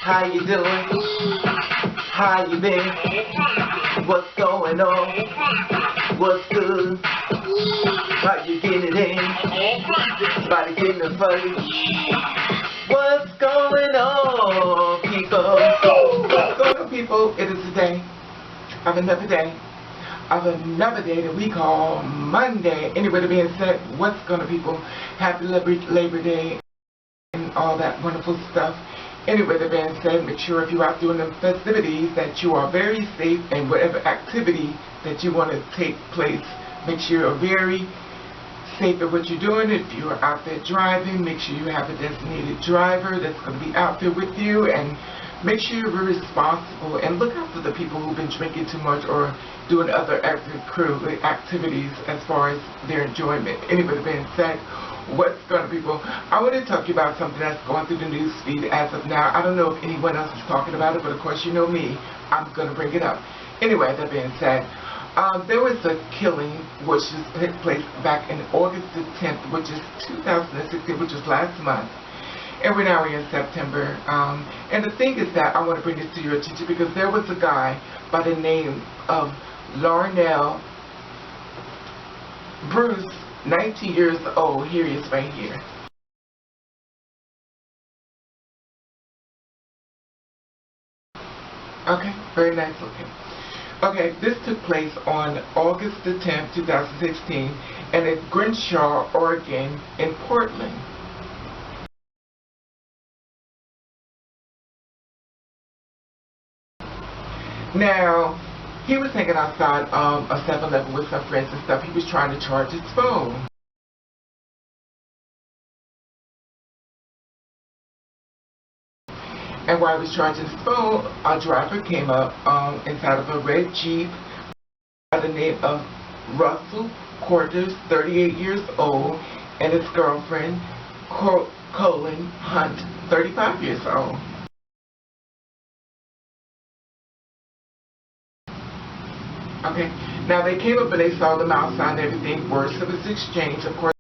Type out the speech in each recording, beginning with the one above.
How you doing? How you been? What's going on? What's good? How you getting it in? Somebody getting it funny? What's going on, people? What's going on, people? It is a day of another day. Of another day that we call Monday. Anyway, that being said, what's going on, people? Happy Labor Day and all that wonderful stuff. Anyway, that being said, make sure if you're out doing the festivities that you are very safe in whatever activity that you want to take place. Make sure you're very safe at what you're doing. If you're out there driving, make sure you have a designated driver that's going to be out there with you, and make sure you're very responsible and look out for the people who've been drinking too much or doing other activities as far as their enjoyment. Anyway, that being said, what's going on, people? I want to talk to you about something that's going through the news feed as of now. I don't know if anyone else is talking about it, but of course you know me, I'm going to bring it up. Anyway, that being said, there was a killing which took place back in August the 10th, which is 2016, which is last month. And we're now in September. And the thing is that I want to bring this to your attention because there was a guy by the name of Larnell Bruce, 19 years old. Here he is right here. Okay, very nice looking. Okay, this took place on August the 10th, 2016, and at Gresham, Oregon, in Portland. Now, he was hanging outside a 7-Eleven with some friends and stuff. He was trying to charge his phone. And while he was charging his phone, a driver came up inside of a red Jeep by the name of Russell Courtier, 38 years old, and his girlfriend, Colleen Hunt, 35 years old. Okay, now they came up and they saw them outside and everything. Words of his exchange, of course.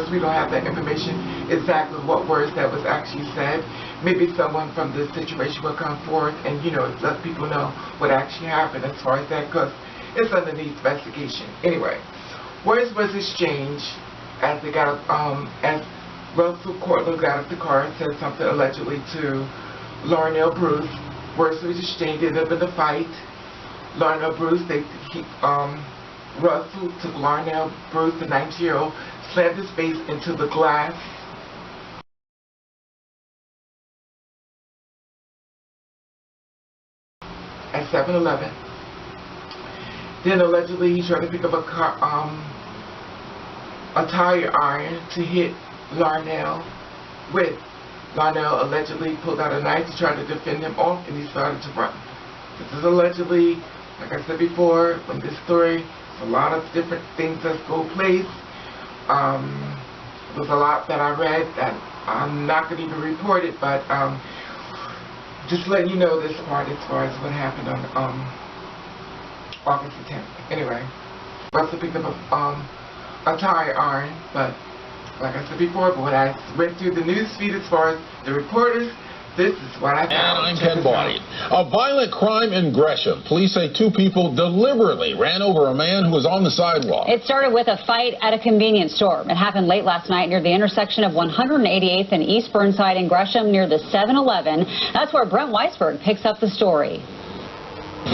We don't have that information exactly what words that was actually said. Maybe someone from the situation will come forth and, you know, let people know what actually happened as far as that, because it's underneath investigation. Anyway, words was exchanged as they got up, as Russell Courtier got up the car and said something allegedly to Larnell Bruce. Words was exchanged, ended up in the fight. Larnell Bruce, Russell took Larnell Bruce, the 19-year-old, slammed his face into the glass. At 7-Eleven. Then allegedly he tried to pick up a tire iron to hit Larnell with. Larnell allegedly pulled out a knife to try to defend him off, and he started to run. This is allegedly, like I said before, in this story, a lot of different things that go place. There's a lot that I read that I'm not going to even report it, but just letting you know this part as far as what happened on August the 10th. Anyway, Russell picked up a tire iron, but like I said before, but when I went through the news feed as far as the reporters, this is what I found. And I'm Ken Body. A violent crime in Gresham. Police say 2 people deliberately ran over a man who was on the sidewalk. It started with a fight at a convenience store. It happened late last night near the intersection of 188th and East Burnside in Gresham near the 7-Eleven. That's where Brent Weisberg picks up the story.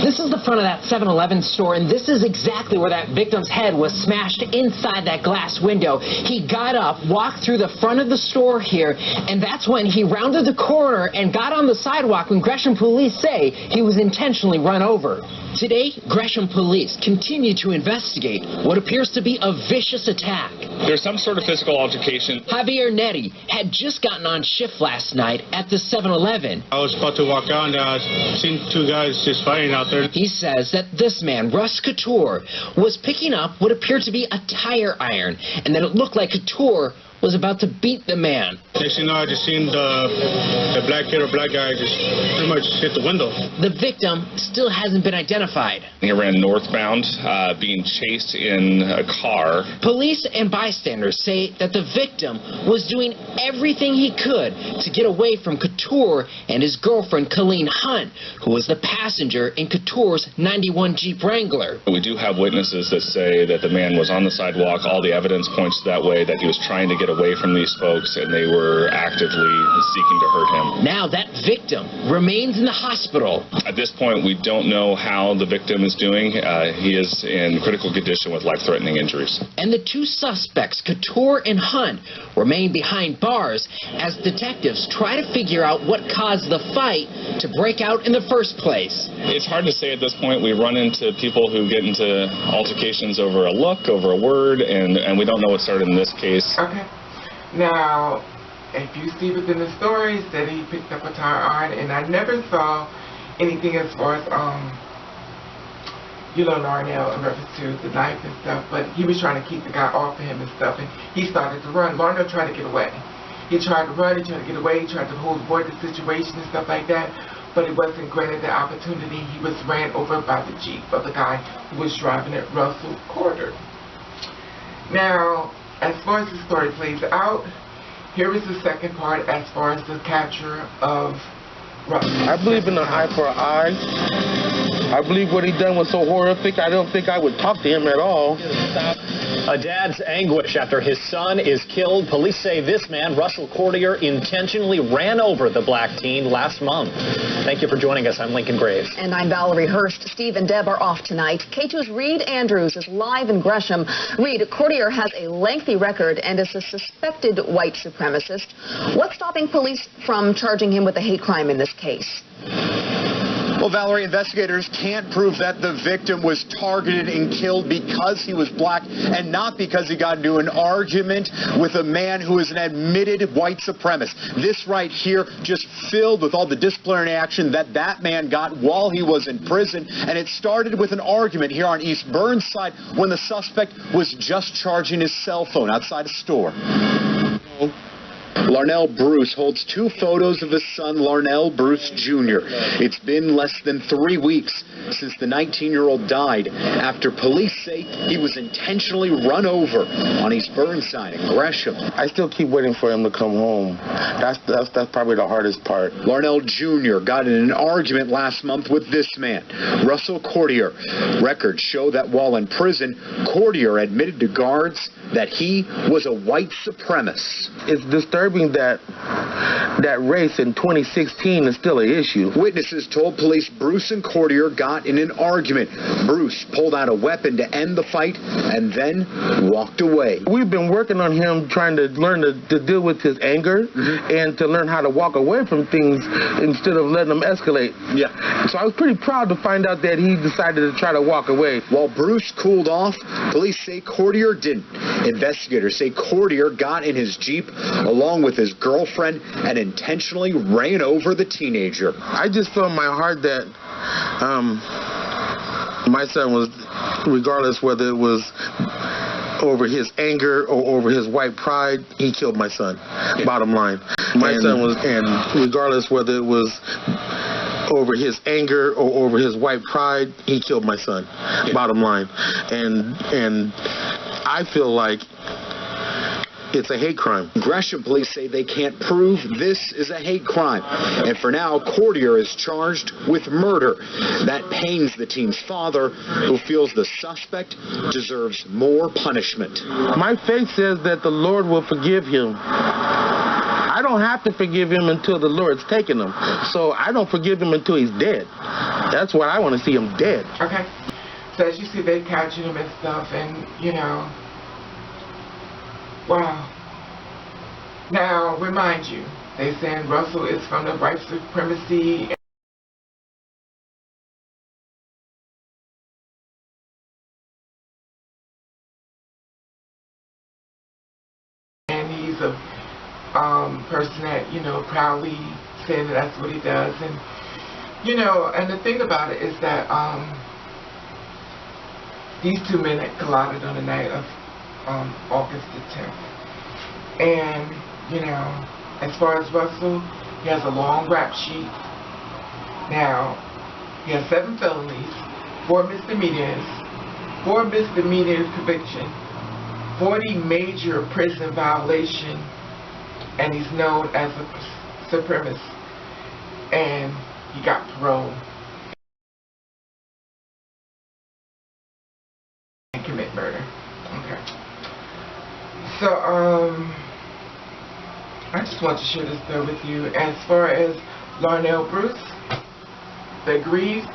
This is the front of that 7-Eleven store, and this is exactly where that victim's head was smashed inside that glass window. He got up, walked through the front of the store here, and that's when he rounded the corner and got on the sidewalk when Gresham police say he was intentionally run over. Today, Gresham police continue to investigate what appears to be a vicious attack. There's some sort of physical altercation. Javier Netti had just gotten on shift last night at the 7-Eleven. I was about to walk out and seen 2 guys just fighting out there. He says that this man, Russ Couture, was picking up what appeared to be a tire iron, and that it looked like Couture was about to beat the man. Next thing you know, I just seen the black kid or black guy just pretty much hit the window. The victim still hasn't been identified. He ran northbound, being chased in a car. Police and bystanders say that the victim was doing everything he could to get away from Courtier and his girlfriend, Colleen Hunt, who was the passenger in Courtier's 91 Jeep Wrangler. We do have witnesses that say that the man was on the sidewalk. All the evidence points that way, that he was trying to get away from these folks and they were actively seeking to hurt him. Now that victim remains in the hospital. At this point, we don't know how the victim is doing. He is in critical condition with life-threatening injuries. And the two suspects, Courtier and Hunt, remain behind bars as detectives try to figure out what caused the fight to break out in the first place. It's hard to say at this point. We run into people who get into altercations over a look, over a word, and we don't know what started in this case. Okay. Now, if you see within the stories that he picked up a tire iron, and I never saw anything as far as, Larnell in reference to the knife and stuff, but he was trying to keep the guy off of him and stuff, and he started to run. Larnell tried to get away. He tried to run, he tried to get away, he tried to avoid the situation and stuff like that, but it wasn't granted the opportunity. He was ran over by the Jeep of the guy who was driving it, Russell Courtier. Now, as far as the story plays out, here is the second part as far as the capture of Russell. I believe in an eye for an eye. I believe what he done was so horrific, I don't think I would talk to him at all. A dad's anguish after his son is killed. Police say this man, Russell Courtier, intentionally ran over the black teen last month. Thank you for joining us. I'm Lincoln Graves. And I'm Valerie Hurst. Steve and Deb are off tonight. K2's Reed Andrews is live in Gresham. Reed, Courtier has a lengthy record and is a suspected white supremacist. What's stopping police from charging him with a hate crime in this case? Well, Valerie, investigators can't prove that the victim was targeted and killed because he was black and not because he got into an argument with a man who is an admitted white supremacist. This right here just filled with all the disciplinary action that man got while he was in prison. And it started with an argument here on East Burnside when the suspect was just charging his cell phone outside a store. Larnell Bruce holds two photos of his son, Larnell Bruce Jr. It's been less than 3 weeks since the 19-year-old died after police say he was intentionally run over on East Burnside in Gresham. I still keep waiting for him to come home. That's probably the hardest part. Larnell Jr. got in an argument last month with this man, Russell Courtier. Records show that while in prison, Courtier admitted to guards that he was a white supremacist. It's disturbing that race in 2016 is still an issue. Witnesses told police Bruce and Courtier got in an argument. Bruce pulled out a weapon to end the fight and then walked away. We've been working on him trying to learn to deal with his anger and to learn how to walk away from things instead of letting them escalate. Yeah. So I was pretty proud to find out that he decided to try to walk away. While Bruce cooled off, police say Courtier didn't. Investigators say Courtier got in his Jeep along with his girlfriend and intentionally ran over the teenager. I just felt in my heart that my son was, regardless whether it was over his anger or over his white pride, he killed my son. Bottom line. My son was, and regardless whether it was over his anger or over his white pride, he killed my son. Bottom line. And I feel like it's a hate crime. Gresham police say they can't prove this is a hate crime. And for now, Courtier is charged with murder. That pains the teen's father, who feels the suspect deserves more punishment. My faith says that the Lord will forgive him. I don't have to forgive him until the Lord's taken him. So I don't forgive him until he's dead. That's what I want to see him dead. Okay. So as you see, they captured him and stuff, and, wow. Now, remind you, they saying Russell is from the white supremacy. And he's a person that, proudly says that that's what he does. And, and the thing about it is that these two men had collided on the night of August the 10th. And, you know, as far as Russell, he has a long rap sheet. Now, he has 7 felonies, 4 misdemeanors, 4 misdemeanor conviction, 40 major prison violation, and he's known as a supremacist. And he got parole and commit murder. Okay. So, I just want to share this bill with you. As far as Larnell Bruce, the aggrieved,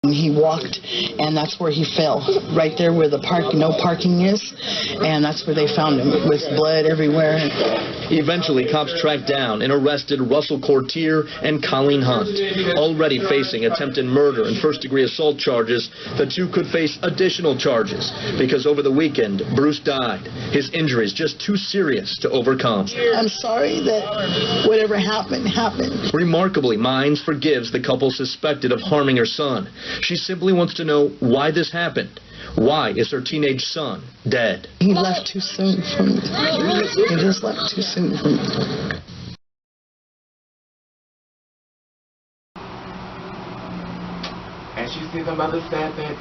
he walked, and that's where he fell, right there where the no parking is, and that's where they found him, with blood everywhere. Eventually, cops tracked down and arrested Russell Courtier and Colleen Hunt. Already facing attempted murder and first-degree assault charges, the two could face additional charges, because over the weekend, Bruce died. His injuries just too serious to overcome. I'm sorry that whatever happened, happened. Remarkably, Mines forgives the couple suspected of harming her son. She simply wants to know why this happened. Why is her teenage son dead? He left too soon for me. He just left too soon for me. As you see, the mother said that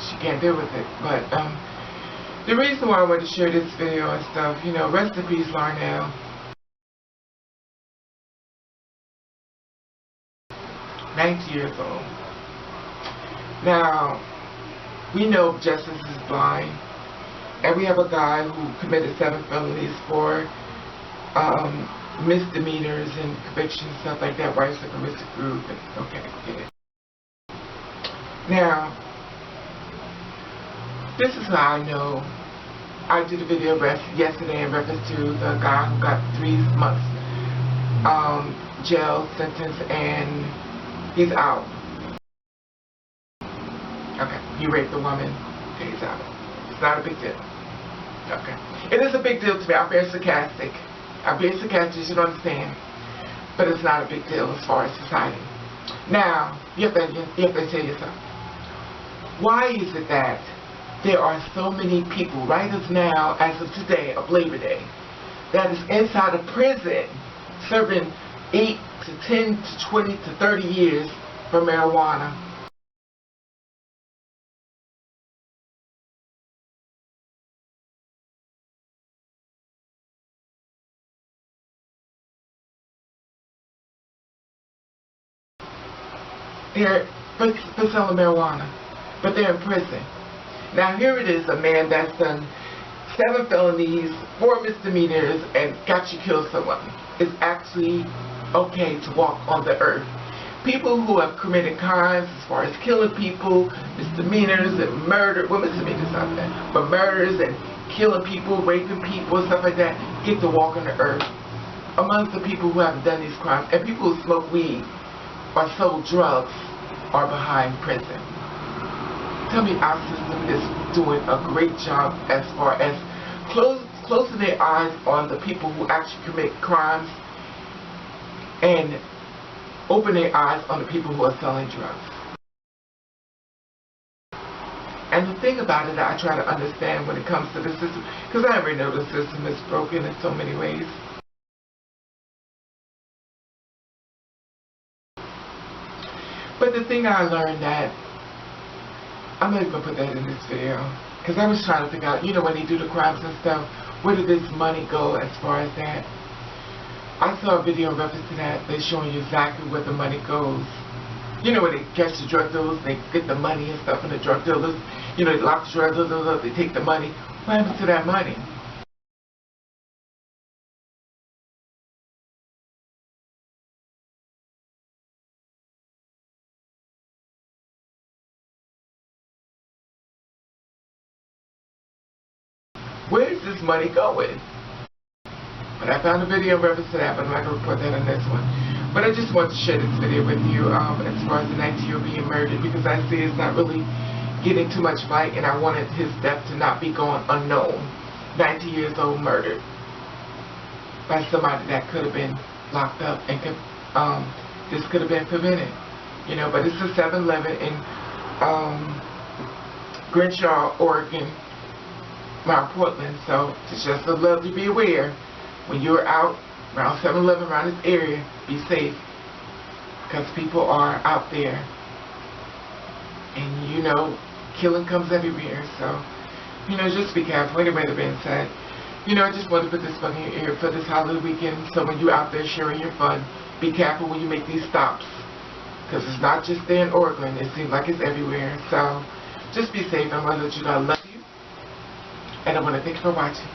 she can't deal with it. But the reason why I wanted to share this video and stuff, you know, rest in peace, Larnell. 90 years old. Now, we know justice is blind, and we have a guy who committed 7 felonies for misdemeanors and convictions, stuff like that, white supremacist group, and okay, get it. Now, this is how I know. I did a video yesterday in reference to the guy who got 3 months jail sentence, and he's out. Okay, he raped a woman, okay, he's out. It's not a big deal. Okay. It is a big deal to me. I'm very sarcastic. You don't understand. But it's not a big deal as far as society. Now, you have to tell yourself, why is it that there are so many people, right as now, as of today, of Labor Day, that is inside a prison serving 8 to 10 to 20 to 30 years for marijuana? They're for selling marijuana, but they're in prison. Now here it is, a man that's done 7 felonies, 4 misdemeanors, and got you killed someone. Is actually okay to walk on the earth. People who have committed crimes as far as killing people, misdemeanors and murder, well, misdemeanors not that, but murders and killing people, raping people, stuff like that, get to walk on the earth. Amongst the people who haven't done these crimes, and people who smoke weed or sold drugs are behind prison. Tell me our system is doing a great job as far as closing their eyes on the people who actually commit crimes and open their eyes on the people who are selling drugs. And the thing about it that I try to understand when it comes to the system, because I already know the system is broken in so many ways. But the thing I learned that, I'm not even going to put that in this video, because I was trying to figure out, you know, when they do the crimes and stuff, where did this money go as far as that? I saw a video in reference to that. They're showing you exactly where the money goes. You know, when they catch the drug dealers, they get the money and stuff from the drug dealers. You know, they lock the drug dealers up, they take the money. What happens to that money? Where is this money going? But I found a video in reference to that, but I'm not going to report that on this one. But I just want to share this video with you as far as the 90-year-old being murdered, because I see it's not really getting too much light, and I wanted his death to not be going unknown. 90 years old murdered by somebody that could have been locked up, and this could have been prevented. You know, but it's a 7-Eleven in Crenshaw, Oregon, around Portland. So it's just a love to be aware when you're out around 7-Eleven, around this area, be safe, because people are out there, and you know, killing comes everywhere. So, you know, just be careful. Anyway, that being said, you know, I just wanted to put this bug in your ear for this holiday weekend. So when you're out there sharing your fun, be careful when you make these stops, because it's not just there in Oregon. It seems like it's everywhere. So just be safe. I'm going to let you know I love you, and I want to thank you for watching.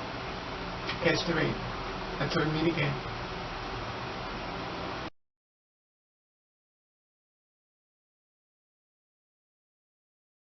Catch the rain. Until we meet again.